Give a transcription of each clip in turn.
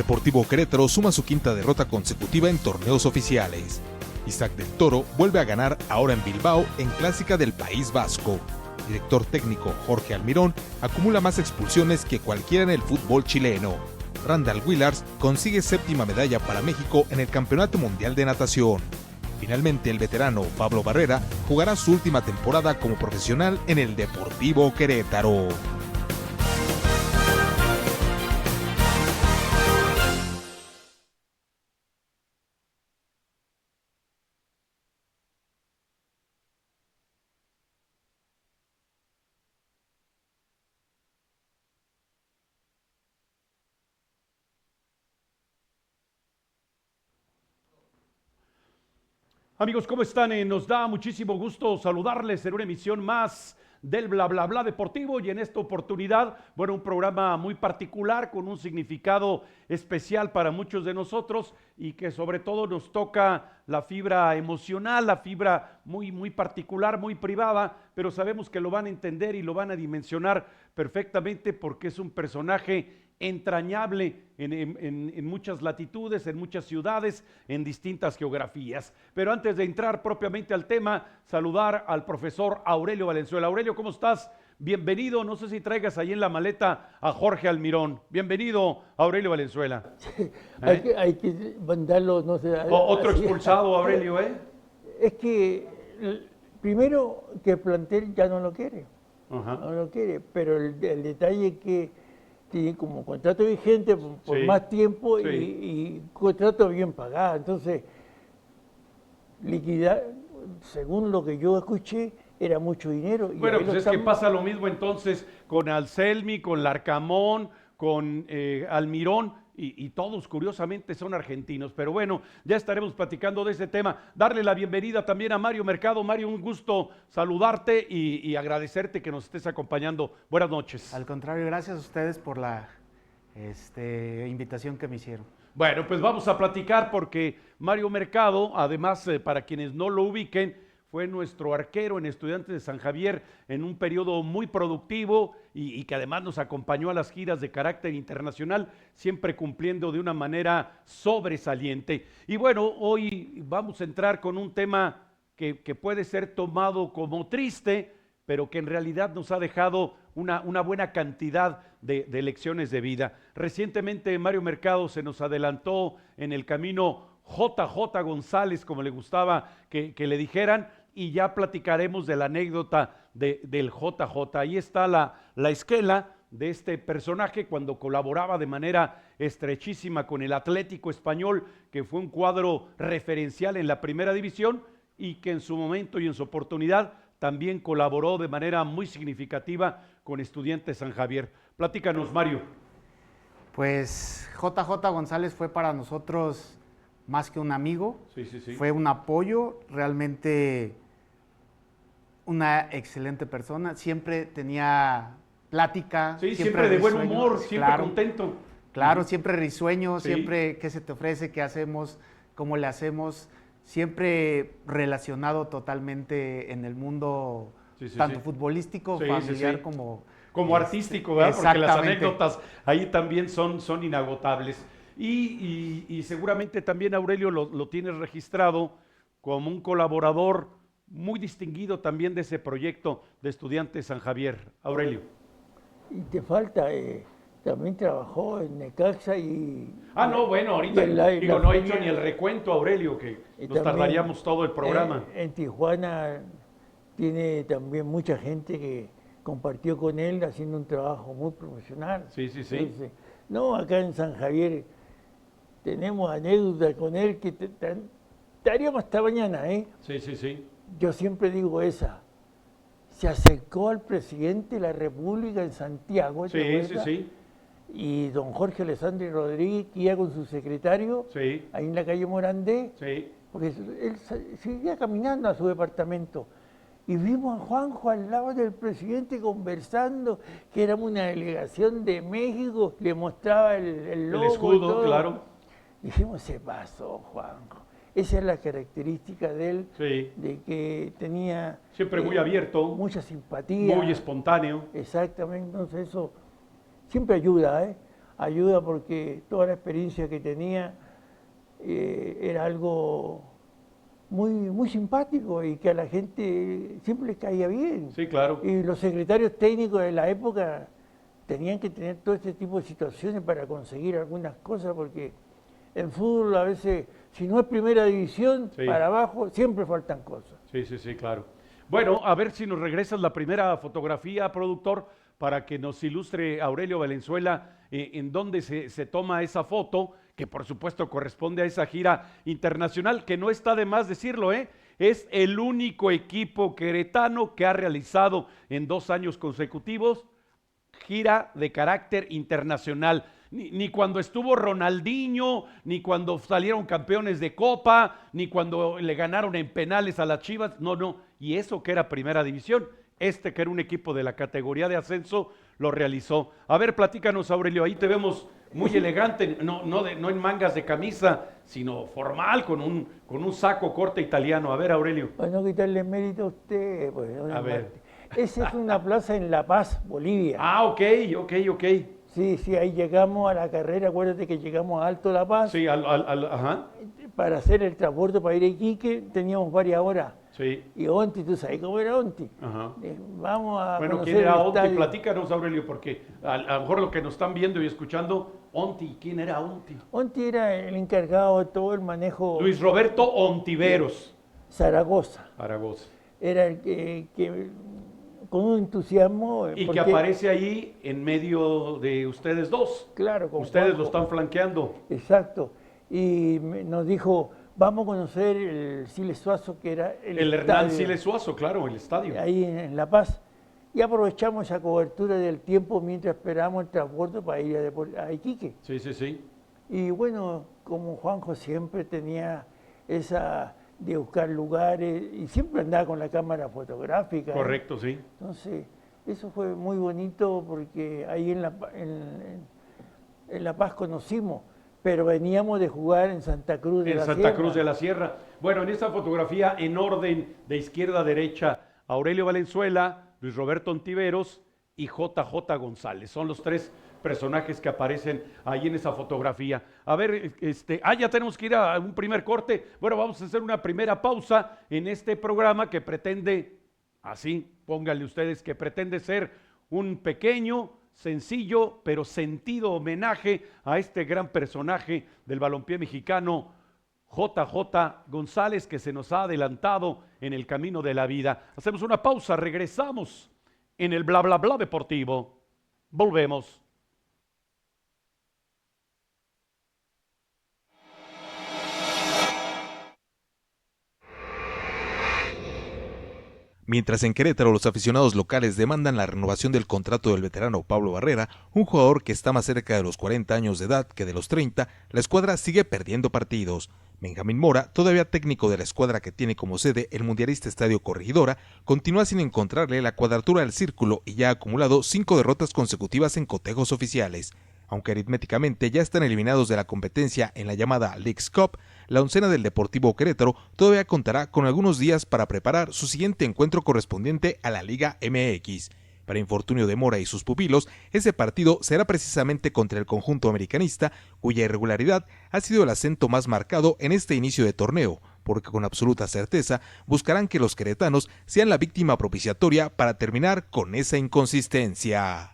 Deportivo Querétaro suma su quinta derrota consecutiva en torneos oficiales. Isaac del Toro vuelve a ganar ahora en Bilbao en Clásica del País Vasco. Director técnico Jorge Almirón acumula más expulsiones que cualquiera en el fútbol chileno. Randall Willars consigue séptima medalla para México en el Campeonato Mundial de Natación. Finalmente, el veterano Pablo Barrera jugará su última temporada como profesional en el Deportivo Querétaro. Amigos, ¿cómo están? Nos da muchísimo gusto saludarles en una emisión más del Bla Bla Bla Deportivo y en esta oportunidad, bueno, un programa muy particular con un significado especial para muchos de nosotros y que sobre todo nos toca la fibra emocional, la fibra muy particular, muy privada, pero sabemos que lo van a entender y lo van a dimensionar perfectamente porque es un personaje entrañable en muchas latitudes, en muchas ciudades, en distintas geografías. Pero antes de entrar propiamente al tema, saludar al profesor Aurelio Valenzuela. Aurelio, ¿cómo estás? Bienvenido, no sé si traigas ahí en la maleta a Jorge Almirón. Bienvenido, Aurelio Valenzuela. Sí, hay que mandarlo, no sé. Otro expulsado, Aurelio, ¿eh? Es que, primero, que el plantel ya no lo quiere. Ajá. No lo quiere, pero el detalle es que tiene como contrato vigente por Sí, más tiempo sí. y contrato bien pagado. Entonces, liquidar, según lo que yo escuché, era mucho dinero. Y Bueno, ahí pues lo es que están- pasa lo mismo entonces con Anselmi, con Larcamón, con Almirón y todos curiosamente son argentinos. Pero bueno, ya estaremos platicando de ese tema. Darle la bienvenida también a Mario Mercado. Mario, un gusto saludarte y agradecerte que nos estés acompañando. Buenas noches. Al contrario, gracias a ustedes por la invitación que me hicieron. Bueno, pues vamos a platicar porque Mario Mercado, además, para quienes no lo ubiquen, fue nuestro arquero en Estudiantes de San Javier en un periodo muy productivo y que además nos acompañó a las giras de carácter internacional, siempre cumpliendo de una manera sobresaliente. Y bueno, hoy vamos a entrar con un tema que puede ser tomado como triste, pero que en realidad nos ha dejado una buena cantidad de lecciones de vida. Recientemente Mario Mercado se nos adelantó en el camino JJ González, como le gustaba que le dijeran, y ya platicaremos de la anécdota del JJ. Ahí está la esquela de este personaje cuando colaboraba de manera estrechísima con el Atlético Español, que fue un cuadro referencial en la primera división y que en su momento y en su oportunidad también colaboró de manera muy significativa con Estudiantes San Javier. Platícanos, Mario. Pues JJ González fue para nosotros más que un amigo, Sí. fue un apoyo, realmente una excelente persona, siempre tenía plática. Sí, siempre de buen risueño, humor, siempre claro, contento. Claro, siempre risueño, Sí. siempre qué se te ofrece, qué hacemos, cómo le hacemos, siempre relacionado totalmente en el mundo tanto futbolístico, familiar como artístico, ¿verdad? Porque las exactamente. anécdotas ahí también son inagotables. Y seguramente también Aurelio lo tienes registrado como un colaborador muy distinguido también de ese proyecto de Estudiantes San Javier. Aurelio. Y te falta, también trabajó en Necaxa y... No, bueno, ahorita y la no he hecho feria- ni el recuento, Aurelio, que y nos también, tardaríamos todo el programa. En Tijuana tiene también mucha gente que compartió con él haciendo un trabajo muy profesional. Sí. Entonces, no, acá en San Javier tenemos anécdotas con él que te haríamos hasta mañana, ¿eh? Sí. Yo siempre digo esa. Se acercó al presidente de la República en Santiago, ¿te acuerdas? Sí. Y don Jorge Alessandri Rodríguez, que iba con su secretario, Sí. ahí en la calle Morandé, Sí. porque él seguía caminando a su departamento. Y vimos a Juanjo al lado del presidente conversando, que éramos una delegación de México, le mostraba el logo El y escudo, todo. claro. Dijimos, se pasó, Juanjo. Esa es la característica de él, Sí. de que tenía... Siempre muy abierto, mucha simpatía. muy espontáneo. Exactamente, entonces eso siempre ayuda, ¿eh? ayuda porque toda la experiencia que tenía era algo muy simpático y que a la gente siempre les caía bien. Sí, claro. Y los secretarios técnicos de la época tenían que tener todo este tipo de situaciones para conseguir algunas cosas, porque en fútbol a veces, si no es primera división, sí, para abajo, siempre faltan cosas. Sí, claro. Bueno, a ver si nos regresas la primera fotografía, productor, para que nos ilustre Aurelio Valenzuela en dónde se toma esa foto, que por supuesto corresponde a esa gira internacional, que no está de más decirlo, ¿eh? Es el único equipo queretano que ha realizado en 2 años consecutivos gira de carácter internacional. Ni cuando estuvo Ronaldinho, ni cuando salieron campeones de Copa, ni cuando le ganaron en penales a las Chivas, no. Y eso que era primera división, que era un equipo de la categoría de ascenso, lo realizó. A ver, platícanos, Aurelio, ahí te vemos muy elegante, no en mangas de camisa, sino formal, con un saco corte italiano. A ver, Aurelio. Para no quitarle mérito a usted, pues. A ver. Esa es una plaza en La Paz, Bolivia. Ah, ok. Sí, ahí llegamos a la carrera, acuérdate que llegamos a Alto La Paz. Sí, ajá. Para hacer el transporte para ir a Iquique teníamos varias horas. Sí. Y Onti, ¿tú sabes cómo era Onti? Ajá. Vamos a Bueno, conocer ¿quién era el Onti? estadio. Platícanos, Aurelio, porque a lo mejor lo que nos están viendo y escuchando, Onti, ¿quién era Onti? Onti era el encargado de todo el manejo. Luis Roberto Ontiveros. Zaragoza. Era el que con un entusiasmo. Y que aparece ahí en medio de ustedes dos. Claro, con ustedes Juanjo. lo están flanqueando. Exacto. Y nos dijo, vamos a conocer el Siles Suazo, que era el Hernán Siles Suazo, claro, el estadio. Ahí en La Paz. Y aprovechamos esa cobertura del tiempo mientras esperábamos el transporte para ir a Iquique. Sí. Y bueno, como Juanjo siempre tenía esa de buscar lugares y siempre andaba con la cámara fotográfica. Correcto, sí. Entonces, eso fue muy bonito porque ahí en La Paz conocimos, pero veníamos de jugar en Santa Cruz de la Sierra. En Santa Cruz de la Sierra. Bueno, en esta fotografía, en orden de izquierda a derecha, Aurelio Valenzuela, Luis Roberto Ontiveros y JJ González. Son los 3 personajes que aparecen ahí en esa fotografía. A ver, ya tenemos que ir a un primer corte. Bueno, vamos a hacer una primera pausa en este programa que pretende, así, pónganle ustedes, que pretende ser un pequeño, sencillo, pero sentido homenaje a este gran personaje del balompié mexicano, JJ González, que se nos ha adelantado en el camino de la vida. Hacemos una pausa, regresamos en el Bla Bla Bla Deportivo. Volvemos. Mientras en Querétaro los aficionados locales demandan la renovación del contrato del veterano Pablo Barrera, un jugador que está más cerca de los 40 años de edad que de los 30, la escuadra sigue perdiendo partidos. Benjamín Mora, todavía técnico de la escuadra que tiene como sede el mundialista Estadio Corregidora, continúa sin encontrarle la cuadratura al círculo y ya ha acumulado 5 derrotas consecutivas en cotejos oficiales. Aunque aritméticamente ya están eliminados de la competencia en la llamada Leagues Cup, la oncena del Deportivo Querétaro todavía contará con algunos días para preparar su siguiente encuentro correspondiente a la Liga MX. Para infortunio de Mora y sus pupilos, ese partido será precisamente contra el conjunto americanista, cuya irregularidad ha sido el acento más marcado en este inicio de torneo, porque con absoluta certeza buscarán que los queretanos sean la víctima propiciatoria para terminar con esa inconsistencia.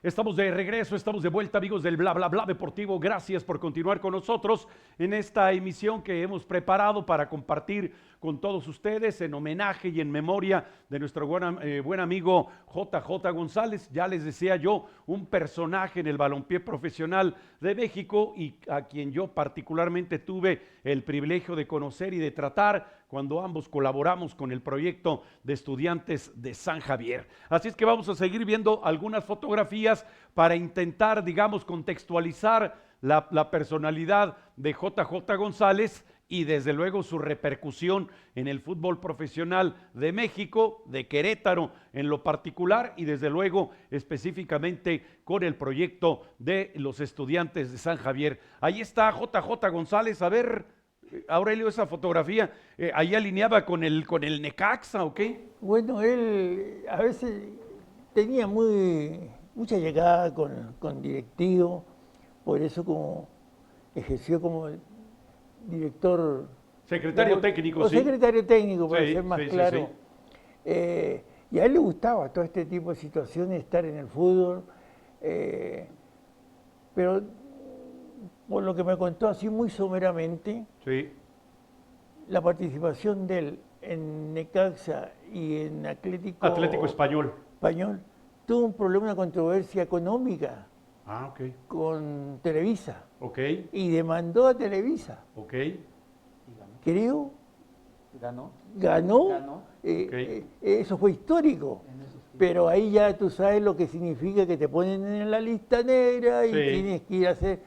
Estamos de regreso, estamos de vuelta, amigos del Bla Bla Bla Deportivo. Gracias por continuar con nosotros en esta emisión que hemos preparado para compartir con todos ustedes en homenaje y en memoria de nuestro buen amigo JJ González. Ya les decía yo, un personaje en el balompié profesional de México y a quien yo particularmente tuve el privilegio de conocer y de tratar cuando ambos colaboramos con el proyecto de estudiantes de San Javier. Así es que vamos a seguir viendo algunas fotografías para intentar, digamos, contextualizar la personalidad de JJ González y desde luego su repercusión en el fútbol profesional de México, de Querétaro en lo particular y desde luego específicamente con el proyecto de los estudiantes de San Javier. Ahí está JJ González, a ver, Aurelio, esa fotografía, ahí alineaba con el Necaxa, ¿o qué? Bueno, él a veces tenía mucha llegada con directivos, por eso como ejerció como director... Secretario técnico, o sí. secretario técnico, para Sí, ser más sí, sí, claro. sí. Y a él le gustaba todo este tipo de situaciones, estar en el fútbol, pero por lo que me contó así muy someramente, Sí. la participación de él en Necaxa y en Atlético Español. tuvo un problema, una controversia económica Ah, ok. con Televisa Ok, y demandó a Televisa. ok. Creo, ¿Ganó? ganó, eso fue histórico. Pero ahí ya tú sabes lo que significa que te ponen en la lista negra y Sí. tienes que ir a hacer.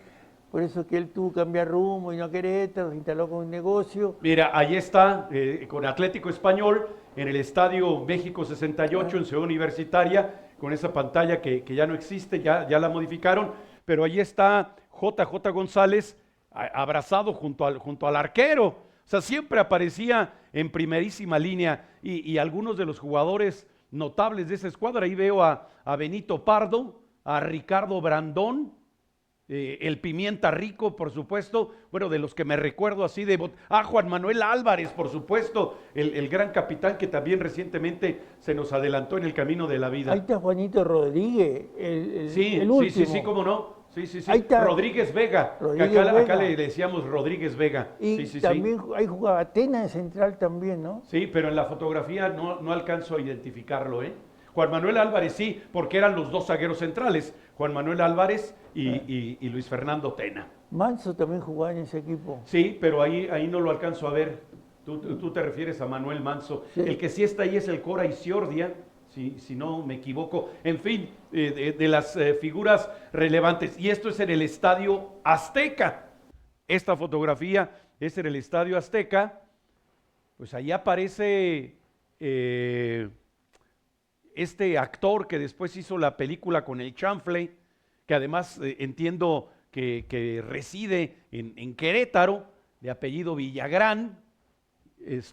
Por eso es que él tuvo que cambiar rumbo y no a Querétaro, se instaló con un negocio. Mira, ahí está, con Atlético Español, en el Estadio México 68, en Ciudad Universitaria, con esa pantalla que ya no existe, ya la modificaron, pero ahí está JJ González abrazado junto al arquero. O sea, siempre aparecía en primerísima línea y algunos de los jugadores notables de esa escuadra. Ahí veo a Benito Pardo, a Ricardo Brandón, el Pimienta Rico, por supuesto, bueno, de los que me recuerdo así, Juan Manuel Álvarez, por supuesto, el gran capitán que también recientemente se nos adelantó en el camino de la vida. Ahí está Juanito Rodríguez, Sí, el último. sí, cómo no. Sí. Ahí está Rodríguez Vega, Rodríguez que acá Vega. le decíamos Rodríguez Vega. Y Sí. también ahí jugaba Tena de central también, ¿no? Sí, pero en la fotografía no alcanzo a identificarlo, ¿eh? Juan Manuel Álvarez sí, porque eran los dos zagueros centrales, Juan Manuel Álvarez y Luis Fernando Tena. Manso también jugaba en ese equipo. Sí, pero ahí no lo alcanzo a ver. Tú te refieres a Manuel Manso. Sí. El que sí está ahí es el Cora Isiordia, si no me equivoco. En fin, de las figuras relevantes. Y esto es en el Estadio Azteca. Esta fotografía es en el Estadio Azteca. Pues ahí aparece este actor que después hizo la película con el chanfle, que además entiendo que reside en Querétaro, de apellido Villagrán,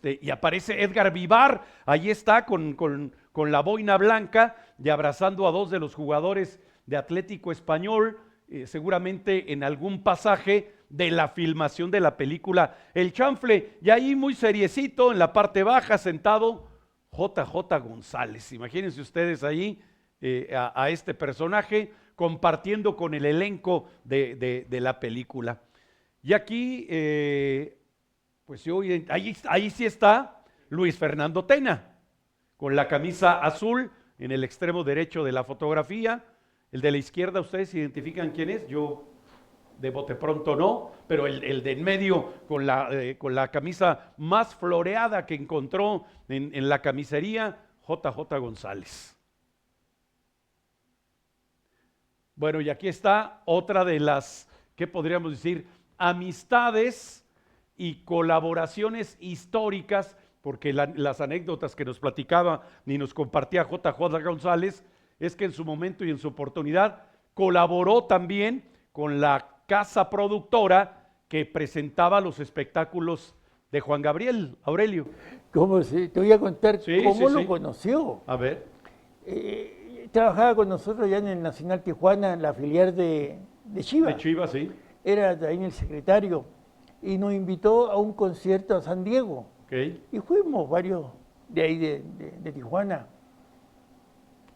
y aparece Edgar Vivar, ahí está con la boina blanca y abrazando a dos de los jugadores de Atlético Español, seguramente en algún pasaje de la filmación de la película El Chanfle, y ahí muy seriecito en la parte baja, sentado JJ González. Imagínense ustedes ahí a este personaje compartiendo con el elenco de la película. Y aquí, pues ahí sí está Luis Fernando Tena, con la camisa azul en el extremo derecho de la fotografía. El de la izquierda, ¿ustedes identifican quién es? Yo de bote pronto no, pero el de en medio con la camisa más floreada que encontró en la camisería, JJ González. Bueno, y aquí está otra de las, ¿qué podríamos decir? Amistades y colaboraciones históricas, porque las anécdotas que nos platicaba ni nos compartía JJ González, es que en su momento y en su oportunidad colaboró también con la casa productora que presentaba los espectáculos de Juan Gabriel, Aurelio. ¿Cómo se? Te voy a contar cómo lo sí. conoció. A ver. Trabajaba con nosotros ya en el Nacional Tijuana, en la filial de Chivas. De Chivas, sí. Era también el secretario y nos invitó a un concierto a San Diego. Okay. Y fuimos varios de ahí de Tijuana.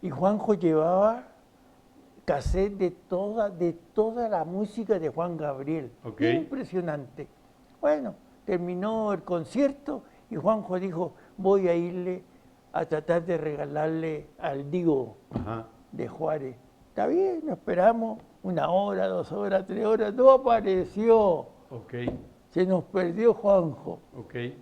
Y Juanjo llevaba cassette de toda la música de Juan Gabriel. Okay. Impresionante. Bueno, terminó el concierto y Juanjo dijo, voy a irle a tratar de regalarle al Diego de Juárez. Está bien, nos esperamos 1 hora, 2 horas, 3 horas, no apareció. Okay. Se nos perdió Juanjo. Okay.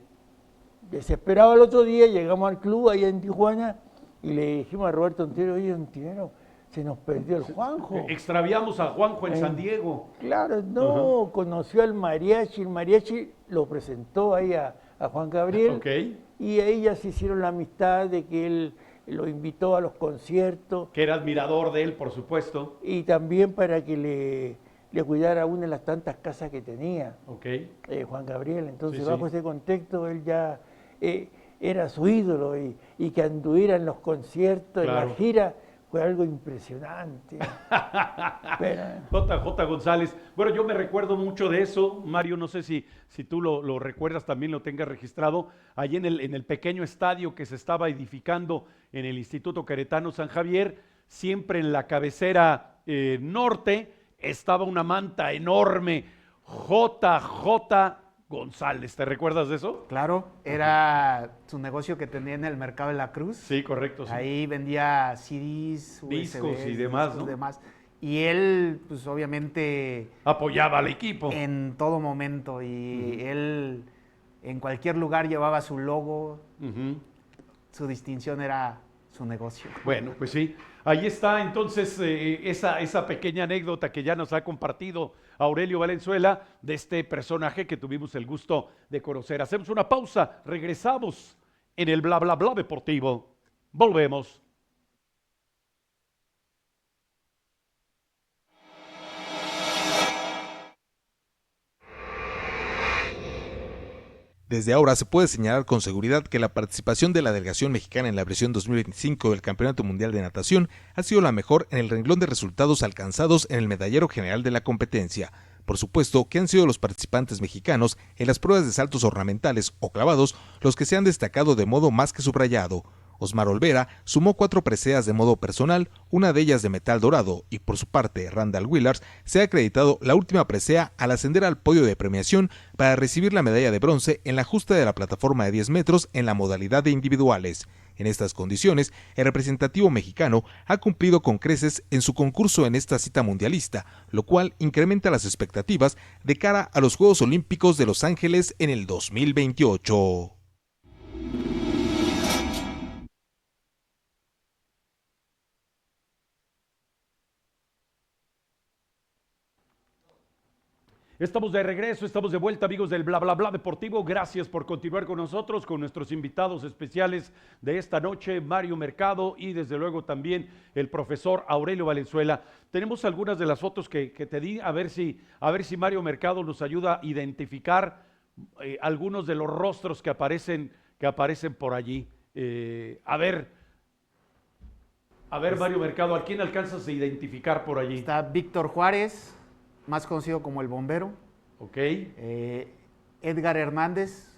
Desesperado el otro día, llegamos al club allá en Tijuana y le dijimos a Roberto Ontiero, oye Ontiero, se nos perdió el Juanjo. Extraviamos a Juanjo en San Diego. Claro, no, conoció al mariachi, el mariachi lo presentó ahí a Juan Gabriel. Okay. Y ahí ya se hicieron la amistad de que él lo invitó a los conciertos. Que era admirador de él, por supuesto. Y también para que le cuidara una de las tantas casas que tenía, Juan Gabriel. Entonces, bajo ese contexto, él ya era su ídolo y que anduviera en los conciertos, en la gira, fue algo impresionante. JJ González. Bueno, yo me recuerdo mucho de eso, Mario, no sé si tú lo recuerdas, también lo tengas registrado, allí en el pequeño estadio que se estaba edificando en el Instituto Queretano San Javier, siempre en la cabecera norte estaba una manta enorme, JJ González, ¿te recuerdas de eso? Claro, era su negocio que tenía en el mercado de la Cruz. Sí, correcto. Sí. Ahí vendía CDs, discos USBs, y demás, discos, ¿no? demás. Y él, pues obviamente... apoyaba al equipo. En todo momento. Y él en cualquier lugar llevaba su logo. Su distinción era su negocio. Bueno, pues sí. Ahí está entonces esa pequeña anécdota que ya nos ha compartido Aurelio Valenzuela de este personaje que tuvimos el gusto de conocer. Hacemos una pausa, regresamos en el Bla Bla Bla Deportivo. Volvemos. Desde ahora se puede señalar con seguridad que la participación de la delegación mexicana en la versión 2025 del Campeonato Mundial de Natación ha sido la mejor en el renglón de resultados alcanzados en el medallero general de la competencia. Por supuesto que han sido los participantes mexicanos en las pruebas de saltos ornamentales o clavados los que se han destacado de modo más que subrayado. Osmar Olvera sumó 4 preseas de modo personal, una de ellas de metal dorado, y por su parte Randall Willars se ha acreditado la última presea al ascender al podio de premiación para recibir la medalla de bronce en la justa de la plataforma de 10 metros en la modalidad de individuales. En estas condiciones, el representativo mexicano ha cumplido con creces en su concurso en esta cita mundialista, lo cual incrementa las expectativas de cara a los Juegos Olímpicos de Los Ángeles en el 2028. Estamos de regreso, estamos de vuelta, amigos del Bla Bla Bla Deportivo. Gracias por continuar con nosotros, con nuestros invitados especiales de esta noche, Mario Mercado y desde luego también el profesor Aurelio Valenzuela. Tenemos algunas de las fotos que te di, a ver si Mario Mercado nos ayuda a identificar algunos de los rostros que aparecen por allí. A ver, Mario Mercado, ¿a quién alcanzas a identificar por allí? Está Víctor Juárez, más conocido como el Bombero. Ok. Edgar Hernández,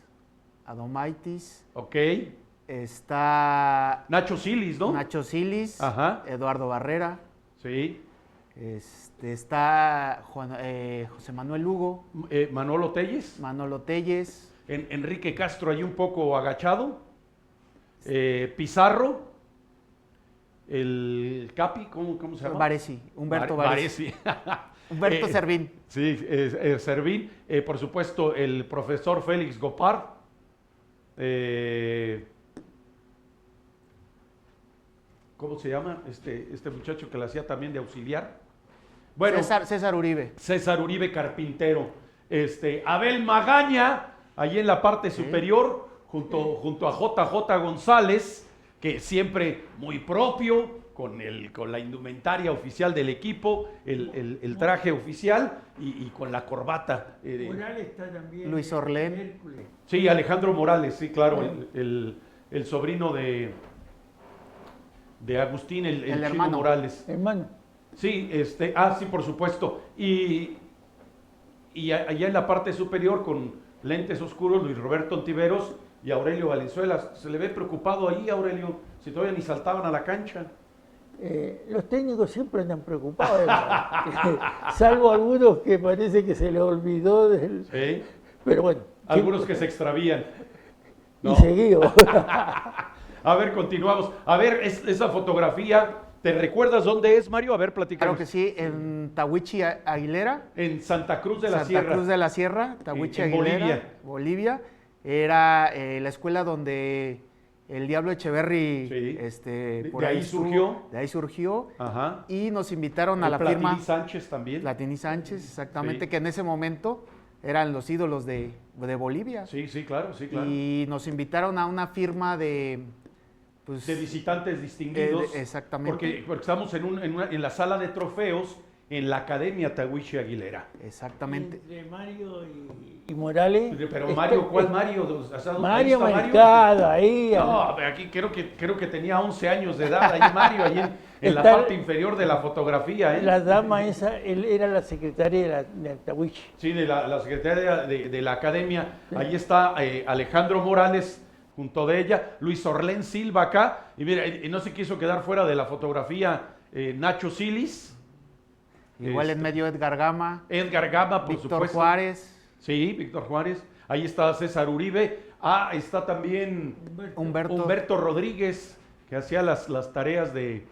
Adomaitis. Ok. Está Nacho Silis, ¿no? Nacho Silis. Ajá. Eduardo Barrera. Sí. Está José Manuel Lugo. Manolo Telles. Manolo Telles. Enrique Castro ahí un poco agachado. Pizarro. El Capi, ¿cómo se llama? Baresi, Humberto Baresi. Humberto Servín. Sí, Servín. Por supuesto, el profesor Félix Gopard. ¿Cómo se llama? Este muchacho que le hacía también de auxiliar. Bueno, César Uribe. César Uribe Carpintero. Abel Magaña, allí en la parte superior, junto a JJ González, que siempre muy propio, con la indumentaria oficial del equipo, el traje oficial y con la corbata. Morales está también. Luis Orlén. Sí, Alejandro Morales, sí, claro, el sobrino de Agustín, el Chino hermano. Morales. Hermano. Sí, sí, por supuesto. Y allá en la parte superior, con lentes oscuros, Luis Roberto Ontiveros y Aurelio Valenzuela. Se le ve preocupado ahí, Aurelio, si todavía ni saltaban a la cancha. Los técnicos siempre andan preocupados, salvo algunos que parece que se les olvidó del... Sí. Pero bueno. Algunos que se extravían, ¿no? Y seguido. A ver, continuamos. A ver, esa fotografía, ¿te recuerdas dónde es, Mario? A ver, platicamos. Claro que sí, en Tahuichi Aguilera. En Santa Cruz de la Sierra. Santa Cruz de la Sierra, Tahuichi en Aguilera. Bolivia. Era la escuela donde el Diablo Echeverry, por de ahí surgió. De ahí surgió. Ajá. Y nos invitaron a la Platini firma. Sánchez también. Platini Sánchez, exactamente, Sí. que en ese momento eran los ídolos de Bolivia. Sí, claro. Y nos invitaron a una firma de visitantes distinguidos. exactamente. Porque estamos en la sala de trofeos en la Academia Tahuichi Aguilera. Exactamente. Entre Mario y Morales. Pero Mario, ¿cuál Mario? O sea, Mario ahí está Mercado, ahí. No, aquí creo que tenía 11 años de edad, ahí Mario, ahí en la Está- parte inferior de la fotografía. La dama esa, él era la secretaria de Tahuichi. Sí, de la secretaria de la Academia. Ahí está Alejandro Morales junto de ella, Luis Orlén Silva acá. Y mira, y no se quiso quedar fuera de la fotografía Nacho Silis. Igual en medio Edgar Gama, Edgar Gama, por Víctor supuesto. Juárez, Sí, Víctor Juárez. Ahí está César Uribe. Está también Humberto Rodríguez, que hacía las tareas de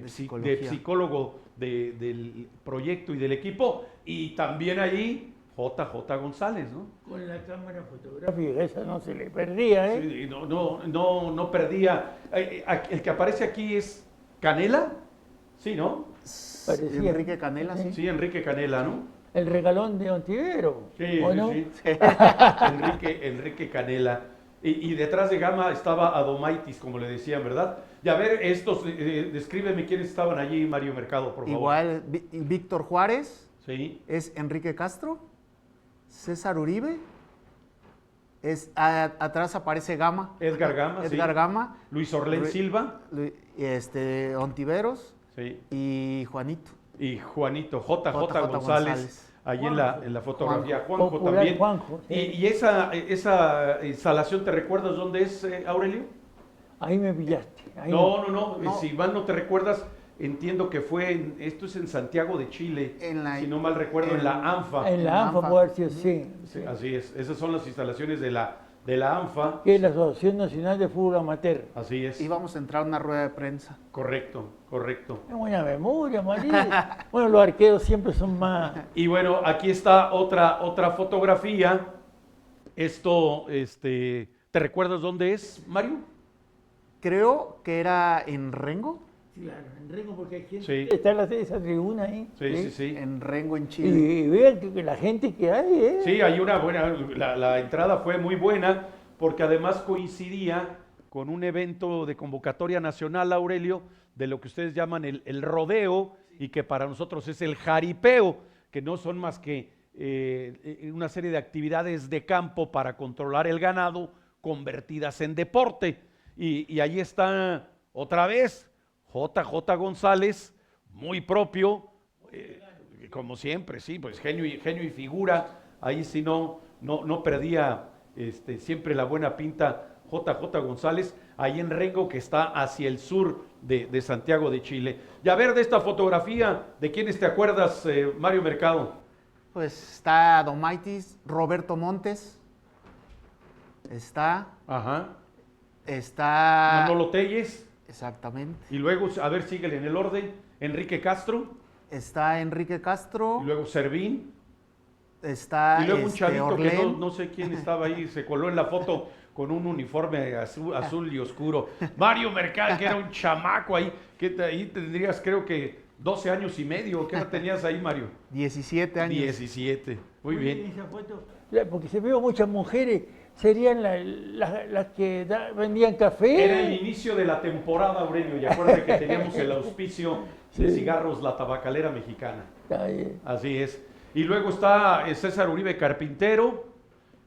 psicólogo del proyecto y del equipo. Y también allí JJ González, ¿no? Con la cámara fotográfica, esa no se le perdía, ¿eh? Sí, no perdía. El que aparece aquí es Canela, sí, ¿no? Parecía. Enrique Canela, sí. Sí, Enrique Canela, ¿no? El regalón de Ontivero. Sí, ¿o no? sí. Enrique Canela. Y detrás de Gama estaba Adomaitis, como le decían, ¿verdad? Y a ver, descríbeme quiénes estaban allí, Mario Mercado, por favor. Igual Víctor Juárez, Sí. es Enrique Castro, César Uribe, atrás aparece Gama. Edgar Gama, Edgar sí. Gama, Luis Orlén Silva. Ontiveros Sí. y Juanito. Y Juanito, JJ JJ González, González. allí en la fotografía. Juanjo Popular también. Juanjo, sí. Y esa instalación, ¿te recuerdas dónde es, Aurelio? Ahí me pillaste. Ahí No. Si mal no te recuerdas, entiendo que esto es en Santiago de Chile, si no mal recuerdo, en la ANFA. En la ANFA puede haber sido, sí. Sí, así es, esas son las instalaciones de la ANFA. Que es la Asociación Nacional de Fútbol Amateur. Así es, Íbamos a entrar a una rueda de prensa. correcto. Es buena memoria, María. Bueno, los arqueros siempre son más. Y bueno, aquí está otra fotografía. Esto, ¿te recuerdas dónde es, Mario? Creo que era en Rengo. Claro, en Rengo, porque hay gente. Sí. Está esa tribuna ahí. Sí. En Rengo, en Chile. Y vean que la gente que hay, ¿eh? Sí, hay una buena, la entrada fue muy buena porque además coincidía con un evento de convocatoria nacional, Aurelio, de lo que ustedes llaman el rodeo y que para nosotros es el jaripeo, que no son más que una serie de actividades de campo para controlar el ganado convertidas en deporte. Y ahí está otra vez JJ González, muy propio, como siempre, sí, pues genio y figura. Ahí sí no perdía siempre la buena pinta JJ González, ahí en Rengo, que está hacia el sur de Santiago de Chile. Y a ver de esta fotografía, ¿de quiénes te acuerdas, Mario Mercado? Pues está Adomaitis, Roberto Montes, está Manolo Telles. Exactamente. Y luego, a ver, síguele en el orden, Enrique Castro. Está Enrique Castro. Y luego Servín. Está Y luego un chavito Orlén. que no sé quién estaba ahí, se coló en la foto con un uniforme azul y oscuro. Mario Mercado, que era un chamaco ahí, que ahí tendrías creo que 12 años y medio. ¿Qué edad tenías ahí, Mario? 17 años. 17, muy bien. Esa foto, porque se veo muchas mujeres, serían las que vendían café. Era el inicio de la temporada, Aurelio, y acuérdate que teníamos el auspicio de cigarros La Tabacalera Mexicana. Así es. Y luego está César Uribe Carpintero,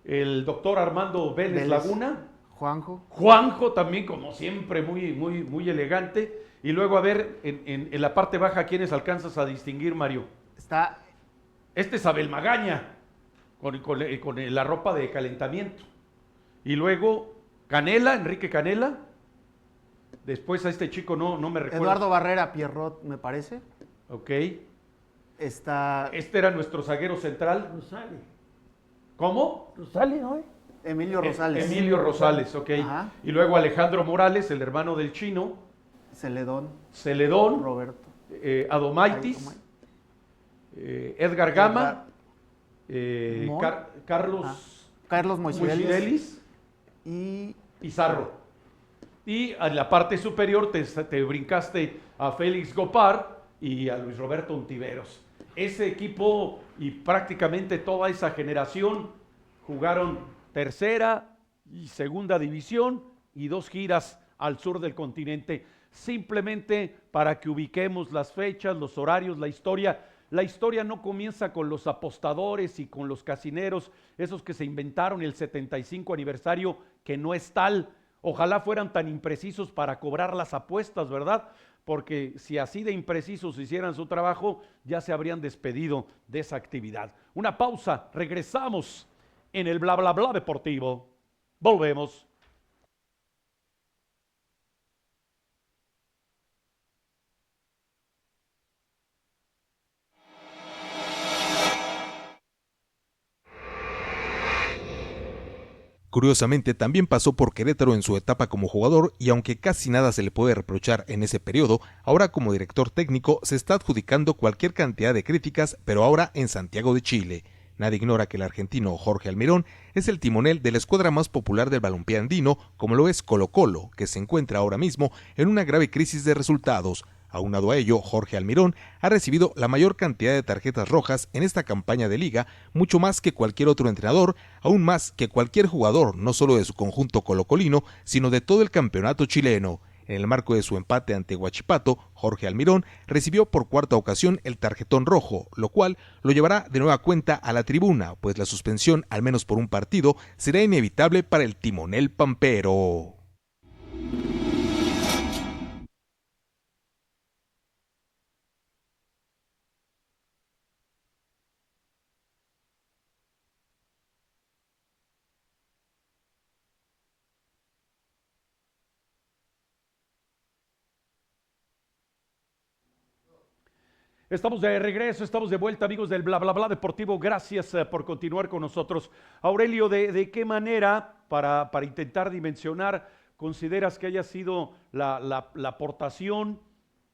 el doctor Armando Vélez Laguna. Juanjo también, como siempre, muy elegante. Y luego, a ver, en la parte baja, ¿quiénes alcanzas a distinguir, Mario? Este es Abel Magaña, con la ropa de calentamiento. Y luego, Canela, Enrique Canela. Después a este chico no me recuerdo. Eduardo Barrera Pierrot, me parece. Ok. Este era nuestro zaguero central. Rosales. ¿Cómo? Rosales, ¿no? Emilio Rosales. Emilio Rosales, ok. Ajá. Y luego Alejandro Morales, el hermano del chino. Celedón. Roberto. Adomaitis. Edgar Gama. Carlos Moisidelis. Y Pizarro. Y en la parte superior te brincaste a Félix Gopar y a Luis Roberto Ontiveros. Ese equipo y prácticamente toda esa generación jugaron tercera y segunda división y 2 giras al sur del continente. simplemente para que ubiquemos las fechas, los horarios, la historia. La historia no comienza con los apostadores y con los casineros, esos que se inventaron el 75 aniversario, que no es tal. Ojalá fueran tan imprecisos para cobrar las apuestas, ¿verdad? Porque si así de imprecisos hicieran su trabajo, ya se habrían despedido de esa actividad. Una pausa, regresamos en el bla bla bla deportivo. Volvemos. Curiosamente, también pasó por Querétaro en su etapa como jugador y aunque casi nada se le puede reprochar en ese periodo, ahora como director técnico se está adjudicando cualquier cantidad de críticas, pero ahora en Santiago de Chile. Nadie ignora que el argentino Jorge Almirón es el timonel de la escuadra más popular del balompié andino, como lo es Colo-Colo, que se encuentra ahora mismo en una grave crisis de resultados. Aunado a ello, Jorge Almirón ha recibido la mayor cantidad de tarjetas rojas en esta campaña de liga, mucho más que cualquier otro entrenador, aún más que cualquier jugador, no solo de su conjunto colocolino, sino de todo el campeonato chileno. En el marco de su empate ante Huachipato, Jorge Almirón recibió por cuarta ocasión el tarjetón rojo, lo cual lo llevará de nueva cuenta a la tribuna, pues la suspensión, al menos por un partido, será inevitable para el timonel pampero. Estamos de regreso, estamos de vuelta, amigos del Bla Bla Bla Deportivo. Gracias por continuar con nosotros. Aurelio, ¿de qué manera, para intentar dimensionar, consideras que haya sido la aportación,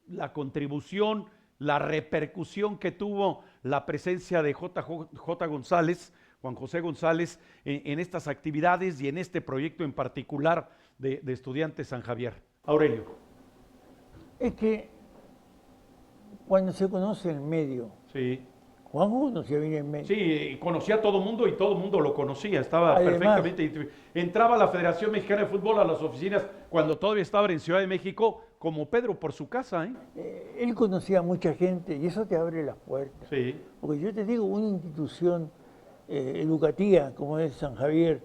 la contribución, la repercusión que tuvo la presencia de J. González, Juan José González, en estas actividades y en este proyecto en particular de Estudiantes San Javier? Aurelio. Es que cuando se conoce el medio, Sí. Juanjo conocía bien el medio. Sí, conocía a todo el mundo y todo el mundo lo conocía, estaba Además, perfectamente. Entraba a la Federación Mexicana de Fútbol a las oficinas cuando todavía estaba en Ciudad de México, como Pedro por su casa, ¿eh? Él conocía a mucha gente y eso te abre las puertas. Sí, Porque yo te digo, una institución educativa como es San Javier,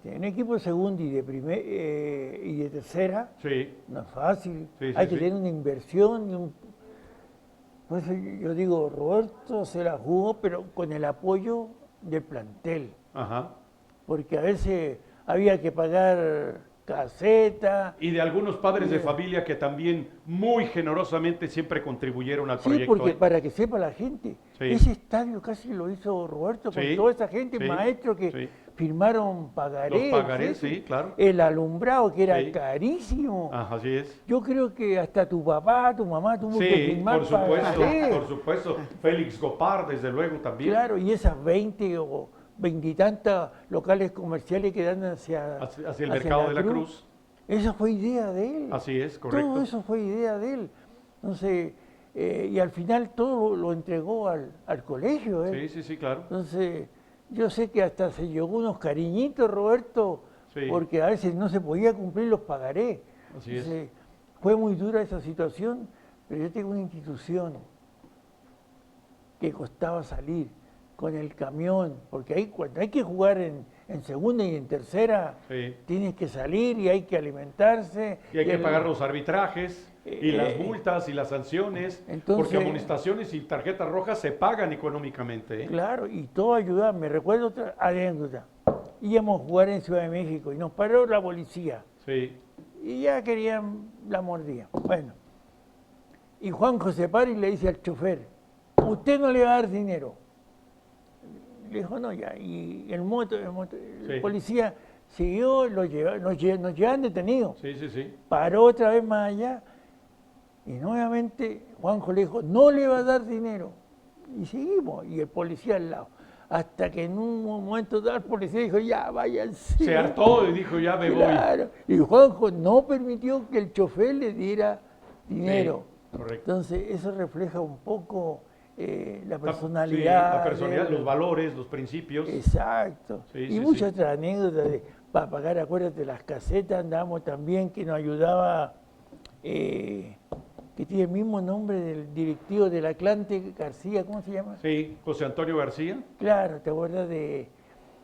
un equipo de segunda y de tercera, sí, no es fácil. Sí, sí, Hay que sí. tener una inversión. Por eso yo digo, Roberto se la jugó, pero con el apoyo del plantel. ajá. Porque a veces había que pagar caseta. Y de algunos padres de familia que también muy generosamente siempre contribuyeron al Sí, proyecto. porque para que sepa la gente, Sí. ese estadio casi lo hizo Roberto con Sí, toda esa gente, sí, maestros que sí. firmaron pagarés. Los pagarés, sí, claro. El alumbrado, que era Sí. carísimo. Ajá, así es. Yo creo que hasta tu papá, tu mamá tuvo que Sí, firmar por supuesto, pagarés. por supuesto. Félix Gopar, desde luego, también. Claro, y esas 20 o 20 y tantas locales comerciales que dan Hacia el hacia mercado de la Cruz. Esa fue idea de él. Así es, correcto. Todo eso fue idea de él. Entonces, y al final todo lo entregó al colegio. Sí, sí, sí, claro. Entonces, yo sé que hasta se llevó unos cariñitos, Roberto, Sí. porque a veces no se podía cumplir los pagarés. Así es. Entonces, fue muy dura esa situación, pero yo tengo una institución que costaba salir con el camión, porque ahí cuando hay que jugar en segunda y en tercera, Sí. tienes que salir y hay que alimentarse. Y hay que el- pagar los arbitrajes y las multas y las sanciones, entonces- porque amonestaciones y tarjetas rojas se pagan económicamente, ¿eh? Claro, y todo ayudaba. Me recuerdo otra anécdota. Íbamos a jugar en Ciudad de México y nos paró la policía Sí, y ya querían la mordida. Bueno, y Juanjo se para y le dice al chofer, usted no le va a dar dinero. Le dijo, no, ya. Y el Sí. policía siguió, nos llevan detenidos. sí, sí, sí. Paró otra vez más allá y nuevamente Juanjo le dijo, no le va a dar dinero. Y seguimos, y el policía al lado. Hasta que en un momento dado el policía dijo, ya, váyanse. Se hartó y dijo, ya me voy. Claro. Y Juanjo no permitió que el chofer le diera dinero. Sí, correcto. Entonces, eso refleja un poco la Sí, personalidad. la personalidad, de él. los valores, los principios. Exacto. Sí, Y sí, muchas sí. otras anécdotas para pagar, acuérdate, las casetas andábamos también, que nos ayudaba que tiene el mismo nombre del directivo del Atlante, García, ¿cómo se llama? Sí, José Antonio García. Claro, ¿te acuerdas de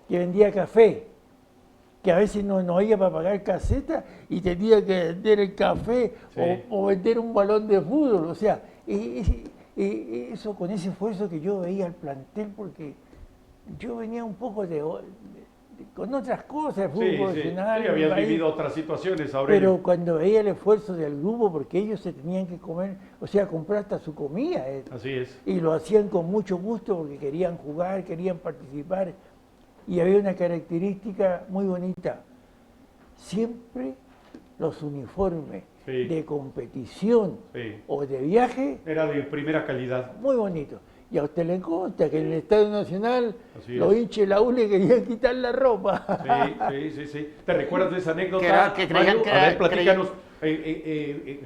que vendía café? Que a veces no había para pagar caseta y tenía que vender el café Sí. o vender un balón de fútbol. O sea, eso con ese esfuerzo que yo veía al plantel, porque yo venía un poco con otras cosas, fútbol Sí, profesional. sí, habías país, vivido otras situaciones, Aurelio. pero cuando veía el esfuerzo del grupo, porque ellos se tenían que comer, o sea, comprar hasta su comida. Así es. Y lo hacían con mucho gusto porque querían jugar, querían participar. Y había una característica muy bonita. Siempre los uniformes Sí. de competición Sí. o de viaje, Era de primera calidad. muy bonitos. Y a usted le consta que en el Estadio Nacional Así los es. hinchas de la U le querían quitar la ropa. Sí. ¿Te recuerdas de esa anécdota? Que creían Mario? que A ver, era- platícanos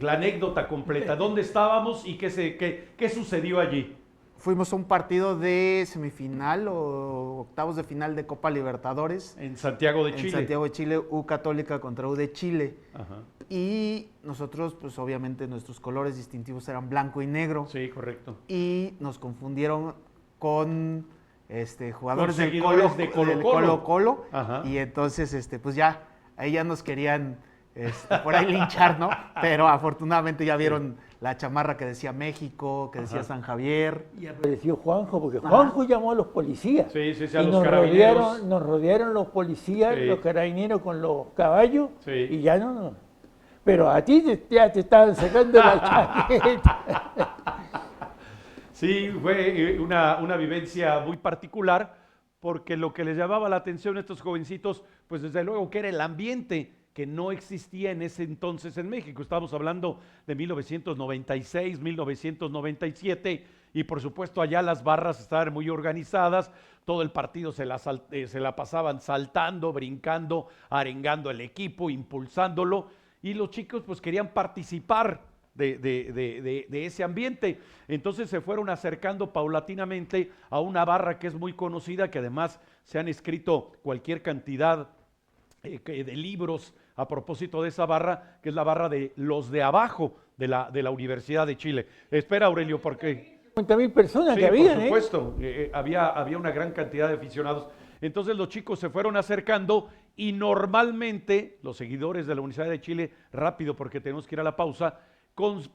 la anécdota completa. ¿Dónde estábamos y qué sucedió allí? Fuimos a un partido de semifinal o octavos de final de Copa Libertadores En Santiago de Chile. en Santiago de Chile, U Católica contra U de Chile. Ajá. Y nosotros, pues obviamente nuestros colores distintivos eran blanco y negro. Sí, correcto. Y nos confundieron con jugadores Con del seguidores de del Colo-Colo. Colo-Colo. Ajá. Y entonces, pues ya, ahí ya nos querían por ahí linchar, ¿no? Pero afortunadamente ya vieron la chamarra que decía México, que decía Ajá. San Javier. Y apareció Juanjo, porque Juanjo llamó a los policías. Sí, a Y los nos carabineros. rodearon los policías, Sí. los carabineros con los caballos, Sí. y ya no. Pero a ti ya te estaban sacando la chaqueta. Sí, fue una vivencia muy particular, porque lo que les llamaba la atención a estos jovencitos, pues desde luego que era el ambiente que no existía en ese entonces en México. Estamos hablando de 1996, 1997, y por supuesto allá las barras estaban muy organizadas, todo el partido se la pasaban saltando, brincando, arengando el equipo, impulsándolo, y los chicos pues querían participar de ese ambiente. Entonces se fueron acercando paulatinamente a una barra que es muy conocida, que además se han escrito cualquier cantidad de libros a propósito de esa barra, que es la barra de los de abajo de la Universidad de Chile. Espera, Aurelio, porque... 50.000 personas Sí, que habían, por supuesto, había una gran cantidad de aficionados. Entonces los chicos se fueron acercando y normalmente los seguidores de la Universidad de Chile, rápido porque tenemos que ir a la pausa,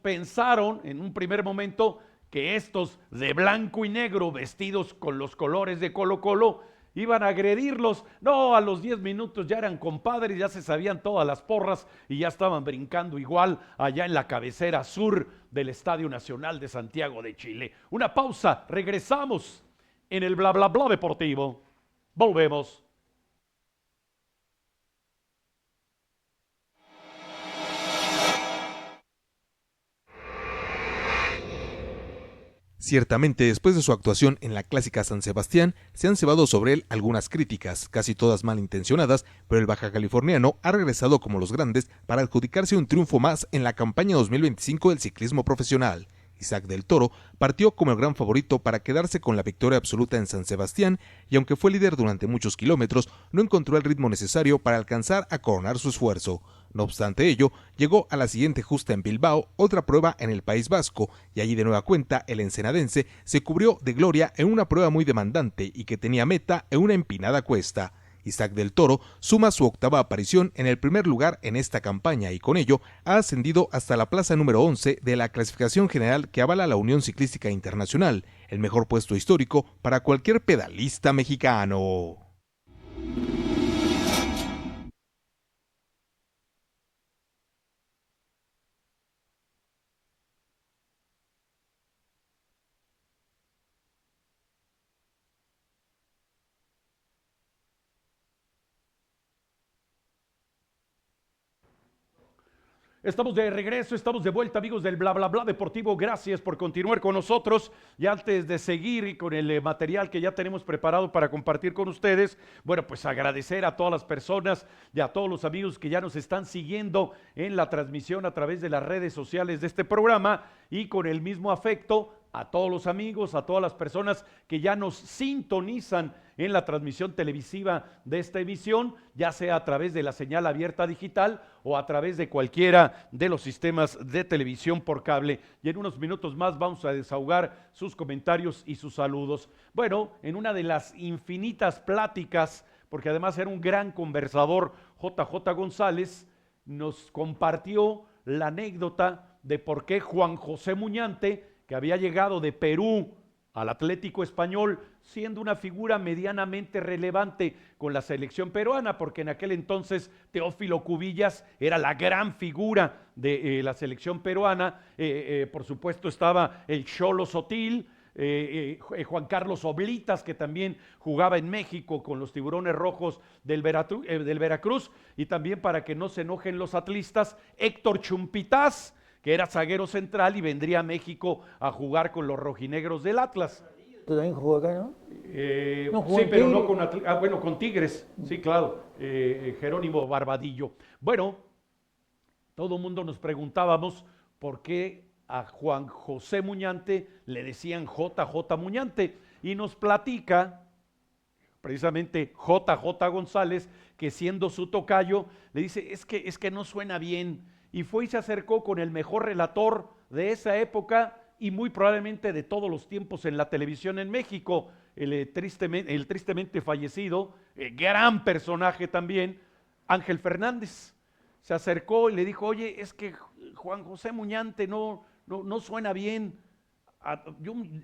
pensaron en un primer momento que estos de blanco y negro vestidos con los colores de Colo-Colo iban a agredirlos. No, a los 10 minutos ya eran compadres, ya se sabían todas las porras y ya estaban brincando igual allá en la cabecera sur del Estadio Nacional de Santiago de Chile. Una pausa, regresamos en el bla bla bla deportivo. Volvemos. Ciertamente, después de su actuación en la clásica San Sebastián, se han cebado sobre él algunas críticas, casi todas malintencionadas, pero el baja californiano ha regresado como los grandes para adjudicarse un triunfo más en la campaña 2025 del ciclismo profesional. Isaac del Toro partió como el gran favorito para quedarse con la victoria absoluta en San Sebastián y aunque fue líder durante muchos kilómetros, no encontró el ritmo necesario para alcanzar a coronar su esfuerzo. No obstante ello, llegó a la siguiente justa en Bilbao, otra prueba en el País Vasco, y allí de nueva cuenta el ensenadense se cubrió de gloria en una prueba muy demandante y que tenía meta en una empinada cuesta. Isaac del Toro suma su octava aparición en el primer lugar en esta campaña y con ello ha ascendido hasta la plaza número 11 de la clasificación general que avala la Unión Ciclística Internacional, el mejor puesto histórico para cualquier pedalista mexicano. Estamos de regreso, estamos de vuelta, amigos del Bla Bla Bla Deportivo. Gracias por continuar con nosotros. Y antes de seguir con el material que ya tenemos preparado para compartir con ustedes, bueno, pues agradecer a todas las personas y a todos los amigos que ya nos están siguiendo en la transmisión a través de las redes sociales de este programa y con el mismo afecto a todos los amigos, a todas las personas que ya nos sintonizan en la transmisión televisiva de esta emisión, ya sea a través de la señal abierta digital o a través de cualquiera de los sistemas de televisión por cable. Y en unos minutos más vamos a desahogar sus comentarios y sus saludos. Bueno, en una de las infinitas pláticas, porque además era un gran conversador, JJ González, nos compartió la anécdota de por qué Juan José Muñante, que había llegado de Perú al Atlético Español, siendo una figura medianamente relevante con la selección peruana, porque en aquel entonces Teófilo Cubillas era la gran figura de la selección peruana. Por supuesto estaba el Cholo Sotil, Juan Carlos Oblitas, que también jugaba en México con los Tiburones Rojos del Veracruz, y también, para que no se enojen los atlistas, Héctor Chumpitaz, que era zaguero central y vendría a México a jugar con los rojinegros del Atlas. ¿Tú también jugó acá, no? Sí, pero no con bueno, con Tigres, sí, claro, Jerónimo Barbadillo. Bueno, todo el mundo nos preguntábamos por qué a Juan José Muñante le decían JJ Muñante, y nos platica precisamente JJ González, que siendo su tocayo, le dice, es que no suena bien, y fue y se acercó con el mejor relator de esa época y muy probablemente de todos los tiempos en la televisión en México, el tristemente fallecido, gran personaje también, Ángel Fernández. Se acercó y le dijo, oye, es que Juan José Muñante no suena bien,